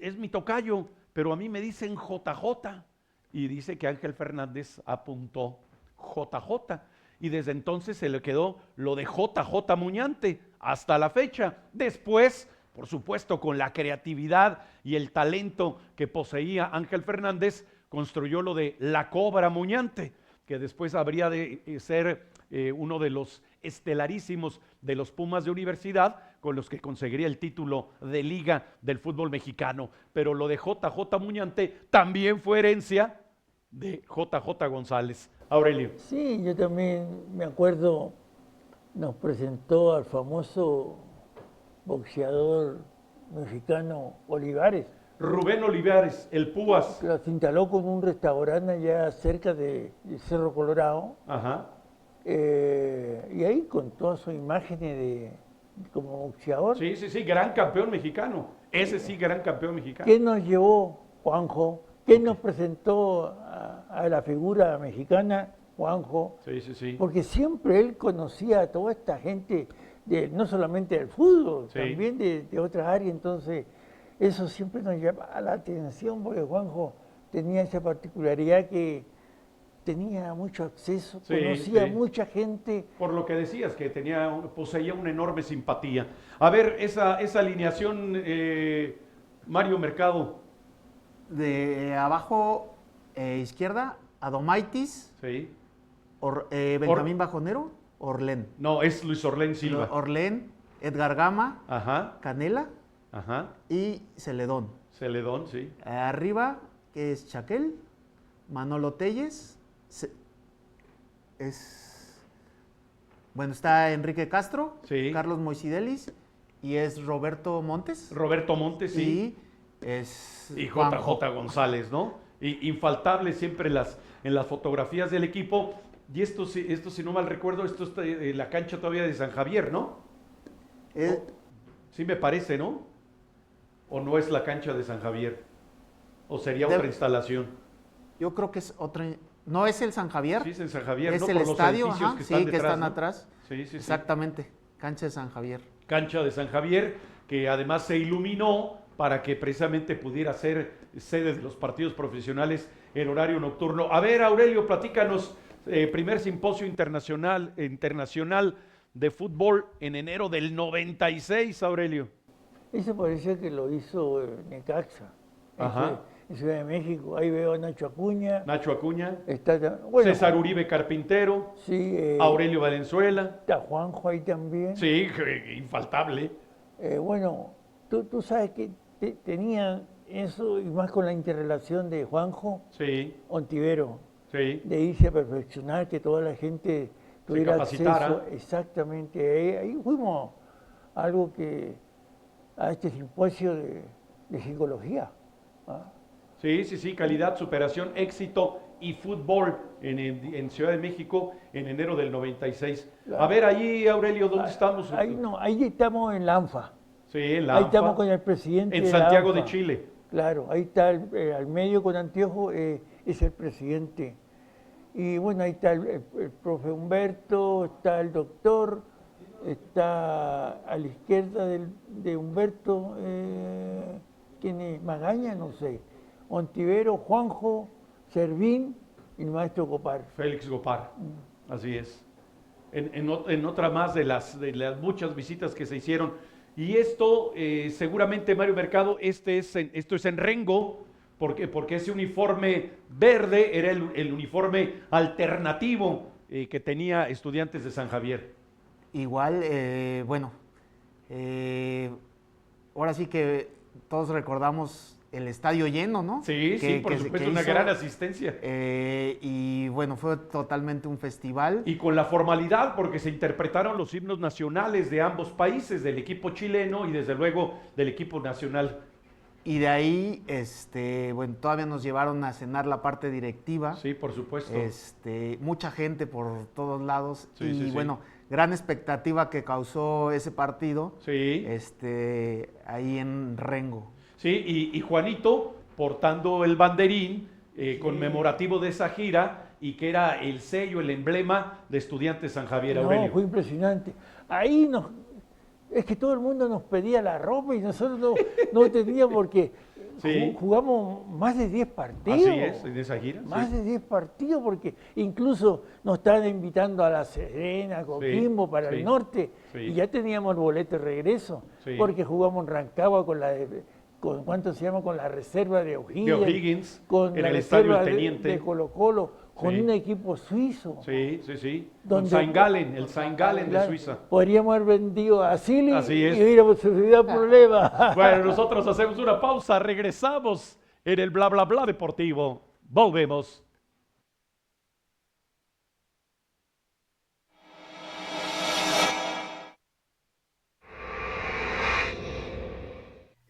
es mi tocayo, pero a mí me dicen JJ. Y dice que Ángel Fernández apuntó JJ. Y desde entonces se le quedó lo de JJ Muñante hasta la fecha. Después, por supuesto, con la creatividad y el talento que poseía Ángel Fernández, construyó lo de la Cobra Muñante, que después habría de ser uno de los estelarísimos de los Pumas de Universidad, con los que conseguiría el título de Liga del fútbol mexicano. Pero lo de JJ Muñante también fue herencia de JJ González. Aurelio. Sí, yo también me acuerdo, nos presentó al famoso boxeador mexicano Olivares. Rubén Olivares, el Púas. Que se instaló con un restaurante allá cerca de Cerro Colorado. Ajá. Y ahí con todas sus imágenes como boxeador. Sí, gran campeón mexicano. Ese sí, gran campeón mexicano. ¿Quién nos llevó, Juanjo? ¿Quién nos presentó a la figura mexicana? Juanjo. Sí. Porque siempre él conocía a toda esta gente, no solamente del fútbol, sí, también de otras áreas. Entonces, eso siempre nos llama la atención, porque Juanjo tenía esa particularidad que tenía mucho acceso, conocía a mucha gente. Por lo que decías, que poseía una enorme simpatía. A ver, esa alineación, Mario Mercado. De abajo, izquierda, Adomaitis, Sí. Benjamín Bajonero, Orlén. No, es Luis Orlén Silva. Orlén, Edgar Gama, Ajá. Canela Ajá. y Celedón. Celedón, sí. Arriba, que es Chaquel, Manolo Telles, bueno, está Enrique Castro, Sí. Carlos Moisidelis y es Roberto Montes. Roberto Montes, sí. Y JJ González, ¿no? Y infaltable siempre en las fotografías del equipo. Y esto si no mal recuerdo, esto está en la cancha todavía de San Javier, ¿no? Sí me parece, ¿no? ¿O no es la cancha de San Javier? ¿O sería otra instalación? Yo creo que es otra. ¿No es el San Javier? Sí, es en San Javier, es ¿no? el Por estadio, los edificios que están detrás, que están ¿no? atrás. Sí. Exactamente, cancha de San Javier. Cancha de San Javier, que además se iluminó para que precisamente pudiera ser sede de los partidos profesionales en horario nocturno. A ver, Aurelio, platícanos, primer simposio internacional de fútbol en enero del 96, Aurelio. Eso parecía que lo hizo Necaxa, en Ciudad de México. Ahí veo a Nacho Acuña. César Uribe Carpintero. Sí, Aurelio Valenzuela. Está Juanjo ahí también. Sí, infaltable. Bueno, tú sabes que tenía eso, y más con la interrelación de Juanjo Ontivero, de irse a perfeccionar, que toda la gente tuviera acceso. Exactamente, ahí fuimos a este simposio de psicología. ¿Ah? Sí, calidad, superación, éxito y fútbol en Ciudad de México en enero del 96. Claro. A ver, allí, Aurelio, ¿dónde estamos? Ahí estí en la ANFA. Sí, en la Ahí ANFA. Estamos con el presidente en de Santiago la ANFA. de Chile. Claro, ahí está al medio con anteojos, es el presidente. Y bueno, ahí está el profe Humberto, está el doctor, está a la izquierda de Humberto, ¿quién es? Magaña, no sé. Ontivero, Juanjo, Servín y el maestro Gopar. Félix Gopar, así es. En otra más de las muchas visitas que se hicieron. Y esto, seguramente, Mario Mercado, esto es en Rengo, porque ese uniforme verde era el uniforme alternativo que tenía Estudiantes de San Javier. Igual, bueno, ahora sí que todos recordamos el estadio lleno, ¿no? Sí, por supuesto, una gran asistencia. Y bueno, fue totalmente un festival. Y con la formalidad, porque se interpretaron los himnos nacionales de ambos países, del equipo chileno y desde luego del equipo nacional. Y de ahí, bueno, todavía nos llevaron a cenar la parte directiva. Sí, por supuesto. Mucha gente por todos lados. Sí, bueno, gran expectativa que causó ese partido. Sí. Ahí en Rengo. Sí, y Juanito portando el banderín conmemorativo de esa gira y que era el sello, el emblema de Estudiantes San Javier, Aurelio. No, fue impresionante. Ahí es que todo el mundo nos pedía la ropa y nosotros no teníamos porque sí. Jugamos más de 10 partidos. Así es, en esa gira. Más de 10 partidos porque incluso nos estaban invitando a La Serena, Coquimbo, para el norte y ya teníamos el boleto de regreso porque jugamos en Rancagua con ¿cuánto se llama? Con la reserva de O'Higgins, con en la el reserva Estadio Teniente de Colo-Colo, con un equipo suizo. Sí. Con Saint Gallen, el Saint Gallen de Suiza. Podríamos haber vendido a Silly y hubiéramos solucionado problemas. Bueno, nosotros hacemos una pausa, regresamos en el Bla Bla Bla Deportivo. Volvemos.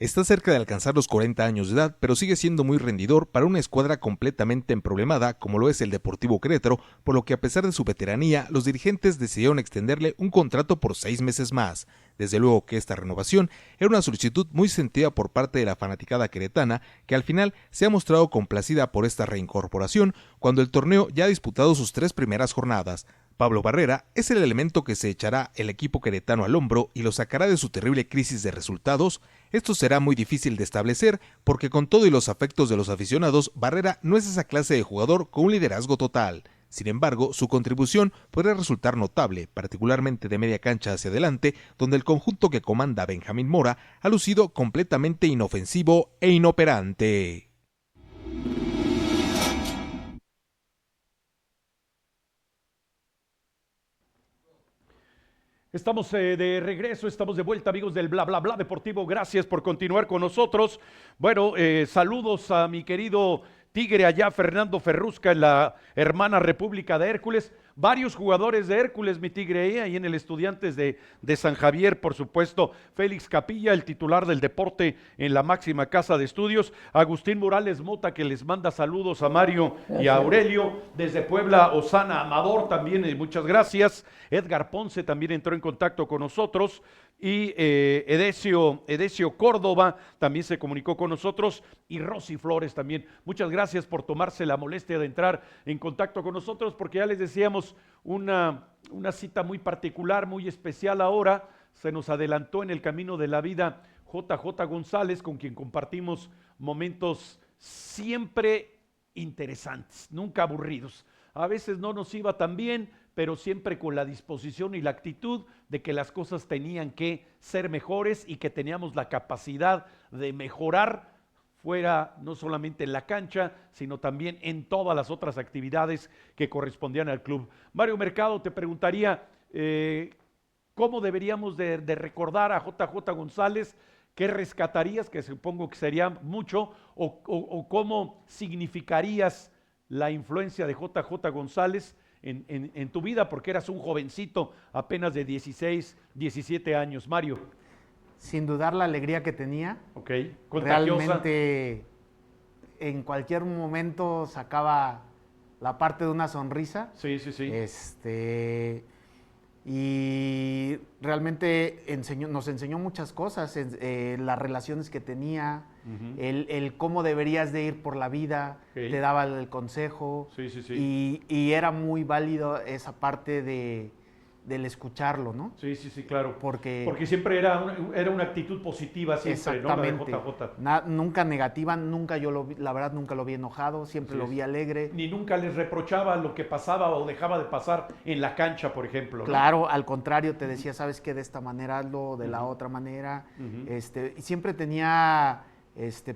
Está cerca de alcanzar los 40 años de edad, pero sigue siendo muy rendidor para una escuadra completamente emproblemada como lo es el Deportivo Querétaro, por lo que a pesar de su veteranía, los dirigentes decidieron extenderle un contrato por 6 meses más. Desde luego que esta renovación era una solicitud muy sentida por parte de la fanaticada queretana, que al final se ha mostrado complacida por esta reincorporación cuando el torneo ya ha disputado sus 3 primeras jornadas. Pablo Barrera es el elemento que se echará el equipo queretano al hombro y lo sacará de su terrible crisis de resultados. Esto será muy difícil de establecer porque con todo y los afectos de los aficionados, Barrera no es esa clase de jugador con un liderazgo total. Sin embargo, su contribución podría resultar notable, particularmente de media cancha hacia adelante, donde el conjunto que comanda Benjamín Mora ha lucido completamente inofensivo e inoperante. Estamos de regreso, estamos de vuelta, amigos del Bla Bla Bla Deportivo. Gracias por continuar con nosotros. Bueno, saludos a mi querido Tigre allá, Fernando Ferrusca, en la hermana República de Hércules. Varios jugadores de Hércules, mi Tigre, ahí en el Estudiantes de San Javier, por supuesto. Félix Capilla, el titular del deporte en la máxima casa de estudios. Agustín Morales Mota, que les manda saludos a Mario y a Aurelio. Desde Puebla, Osana Amador también, muchas gracias. Edgar Ponce también entró en contacto con nosotros. Y Edesio Córdoba también se comunicó con nosotros, y Rosy Flores también. Muchas gracias por tomarse la molestia de entrar en contacto con nosotros, porque ya les decíamos una cita muy particular, muy especial ahora. Se nos adelantó en el camino de la vida JJ González, con quien compartimos momentos siempre interesantes, nunca aburridos. A veces no nos iba tan bien, pero siempre con la disposición y la actitud de que las cosas tenían que ser mejores y que teníamos la capacidad de mejorar, fuera no solamente en la cancha, sino también en todas las otras actividades que correspondían al club. Mario Mercado, te preguntaría, ¿cómo deberíamos de recordar a JJ González? ¿Qué rescatarías, que supongo que sería mucho, o cómo significarías la influencia de JJ González en tu vida, porque eras un jovencito apenas de 16, 17 años, Mario? sin dudar la alegría que tenía. Ok, contagiosa. Realmente en cualquier momento sacaba la parte de una sonrisa. Sí, sí, sí. Y realmente nos enseñó muchas cosas, las relaciones que tenía, el cómo deberías de ir por la vida, te daba el consejo. Sí, sí, sí. Y era muy válido esa parte del escucharlo, ¿no? Sí, sí, sí, claro. Porque siempre era una actitud positiva siempre, ¿no? La de JJ. Nunca negativa, la verdad nunca lo vi enojado, siempre lo vi alegre. Ni nunca les reprochaba lo que pasaba o dejaba de pasar en la cancha, por ejemplo, ¿no? Claro, al contrario, te decía, ¿sabes qué? De esta manera hazlo, de la otra manera. Y siempre tenía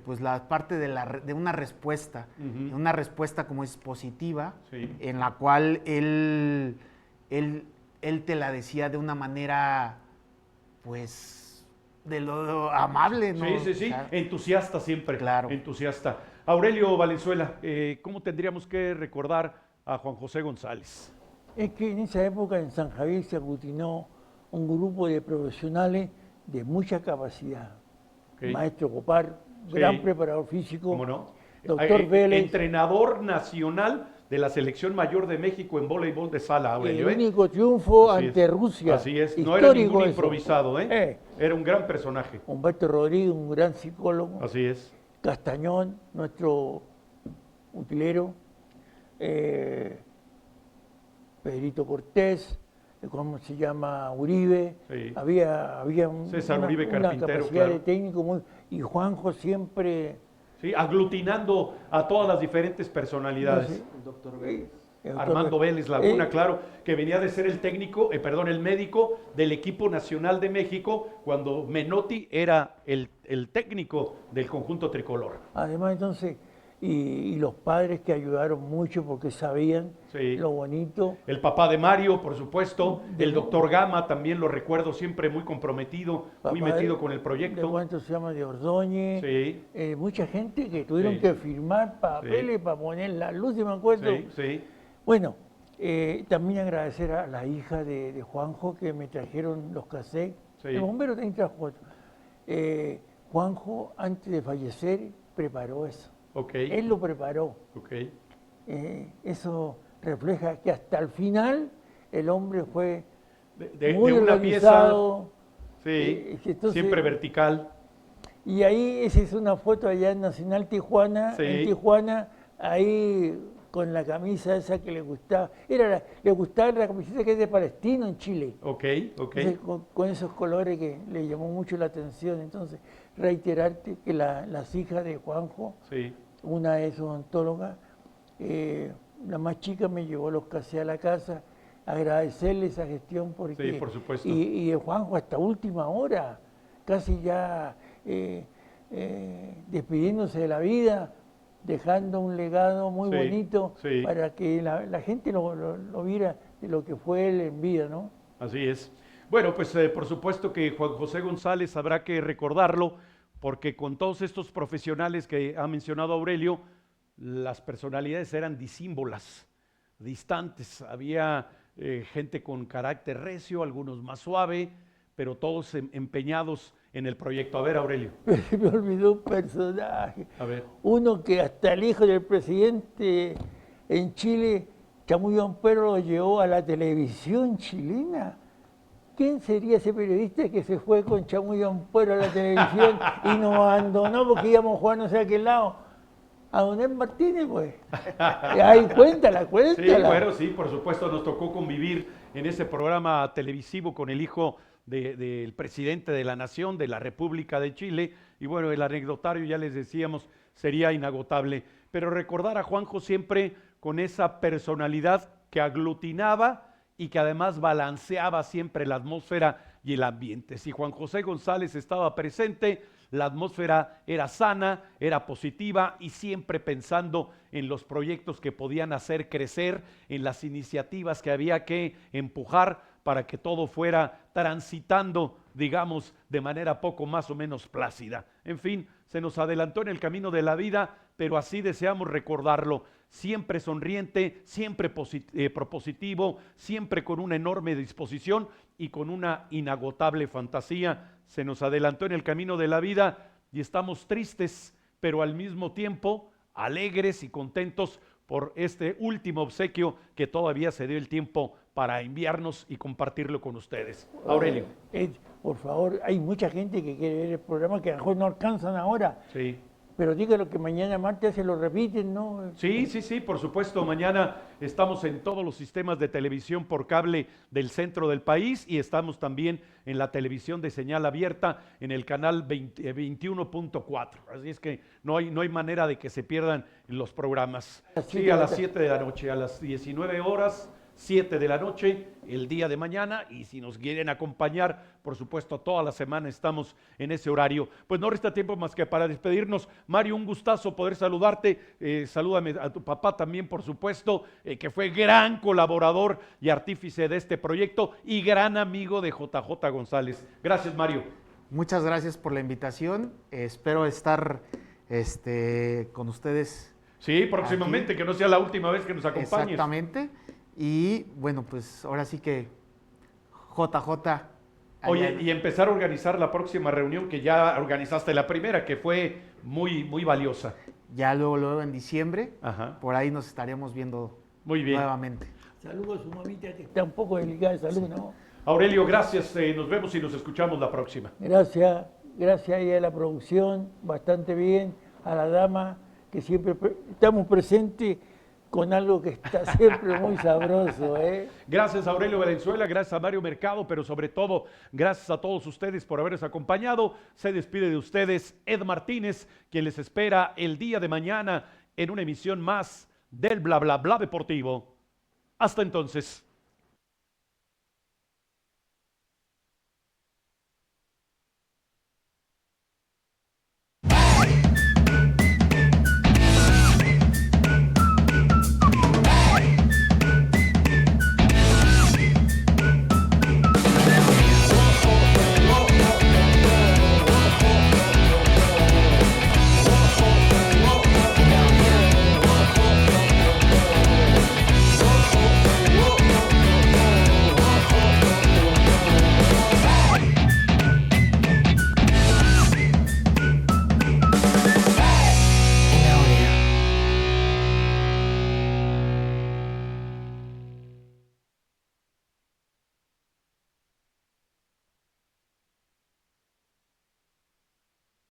pues la parte de una respuesta, como es positiva, en la cual él te la decía de una manera, pues, de lo amable, ¿no? Sí, sí, sí, o sea, entusiasta siempre. Claro. Entusiasta. Aurelio Valenzuela, ¿cómo tendríamos que recordar a Juan José González? Es que en esa época en San Javier se aglutinó un grupo de profesionales de mucha capacidad. Maestro Copar, gran preparador físico. ¿Cómo no? Doctor Vélez. Entrenador nacional de la Selección Mayor de México en voleibol de sala, Aurelio. El único triunfo ante Rusia. Así es, no era ningún improvisado, era un gran personaje. Humberto Rodríguez, un gran psicólogo. Así es. Castañón, nuestro utilero. Pedrito Cortés, ¿cómo se llama? Uribe. Sí. Había César Uribe una Carpintero, capacidad claro. de técnico muy... Y Juanjo siempre... Sí, aglutinando a todas las diferentes personalidades. No sé, El doctor Vélez. Armando Vélez Laguna, claro, que venía de ser el médico del equipo nacional de México cuando Menotti era el técnico del conjunto tricolor. Además, entonces, y los padres que ayudaron mucho porque sabían lo bonito. El papá de Mario, por supuesto, el doctor Gama también lo recuerdo siempre muy comprometido, muy metido con el proyecto. ¿De cuánto se llama? De Ordóñez. Sí. Mucha gente que tuvieron que firmar papeles para poner la luz, y me acuerdo. Sí. Bueno, también agradecer a la hija de Juanjo que me trajeron los cassettes. El bombero también trajo otro. Juanjo, antes de fallecer, preparó eso. Él lo preparó. Eso refleja que hasta el final el hombre fue muy una organizado. Pieza, siempre vertical. Y ahí, esa es una foto allá en Nacional Tijuana, en Tijuana, ahí con la camisa esa que le gustaba. Le gustaba la camiseta que es de Palestino en Chile. Entonces, con esos colores que le llamó mucho la atención. Entonces, reiterarte que las hijas de Juanjo, una es odontóloga, la más chica me llevó los cassettes a la casa, agradecerle esa gestión porque... por supuesto. Y Juanjo hasta última hora, casi ya despidiéndose de la vida, dejando un legado muy bonito para que la gente lo viera de lo que fue él en vida, ¿no? Así es. Bueno, pues por supuesto que Juan José González habrá que recordarlo, porque con todos estos profesionales que ha mencionado Aurelio, las personalidades eran disímbolas, distantes. Había gente con carácter recio, algunos más suave, pero todos empeñados en el proyecto. A ver, Aurelio. Se me olvidó un personaje. A ver. Uno que hasta el hijo del presidente en Chile, Chamuyo Ampero, lo llevó a la televisión chilena. ¿Quién sería ese periodista que se fue con Chamuyo Ampero a la televisión y nos abandonó porque íbamos a jugar no sé a qué lado? A Donel Martínez, pues. Ahí cuéntala. Sí, por supuesto, nos tocó convivir en ese programa televisivo con el hijo del presidente de la Nación, de la República de Chile, y bueno, el anecdotario, ya les decíamos, sería inagotable. Pero recordar a Juanjo siempre con esa personalidad que aglutinaba y que además balanceaba siempre la atmósfera y el ambiente. Si Juan José González estaba presente, la atmósfera era sana, era positiva y siempre pensando en los proyectos que podían hacer crecer, en las iniciativas que había que empujar para que todo fuera transitando, digamos, de manera poco más o menos plácida. En fin, se nos adelantó en el camino de la vida, pero así deseamos recordarlo. Siempre sonriente, siempre propositivo, siempre con una enorme disposición y con una inagotable fantasía. Se nos adelantó en el camino de la vida y estamos tristes, pero al mismo tiempo alegres y contentos por este último obsequio que todavía se dio el tiempo para enviarnos y compartirlo con ustedes. Aurelio. Por favor, hay mucha gente que quiere ver el programa que a lo mejor no alcanzan ahora. Sí. Pero dígalo que mañana martes se lo repiten, ¿no? Sí, por supuesto. Mañana estamos en todos los sistemas de televisión por cable del centro del país y estamos también en la televisión de señal abierta en el canal 21.4. Así es que no hay manera de que se pierdan los programas. Sí, a las 7 de la noche, a las 19 horas. 7 de la noche, el día de mañana, y si nos quieren acompañar, por supuesto, toda la semana estamos en ese horario. Pues no resta tiempo más que para despedirnos. Mario, un gustazo poder saludarte. Salúdame a tu papá también, por supuesto, que fue gran colaborador y artífice de este proyecto y gran amigo de JJ González. Gracias, Mario. Muchas gracias por la invitación. Espero estar con ustedes. Sí, próximamente, aquí. Que no sea la última vez que nos acompañes. Exactamente. Y bueno, pues ahora sí que JJ. Oye, y empezar a organizar la próxima reunión que ya organizaste la primera, que fue muy, muy valiosa. Ya luego en diciembre, Ajá. Por ahí nos estaríamos viendo muy bien. Nuevamente. Saludos a su mamita que está un poco delicada de salud, ¿no? Aurelio, gracias. Nos vemos y nos escuchamos la próxima. Gracias ahí a la producción, bastante bien, a la dama, que siempre estamos presentes con algo que está siempre muy sabroso, ¿eh? Gracias a Aurelio Valenzuela, gracias a Mario Mercado, pero sobre todo, gracias a todos ustedes por habernos acompañado. Se despide de ustedes Ed Martínez, quien les espera el día de mañana en una emisión más del Bla Bla Bla Deportivo. Hasta entonces.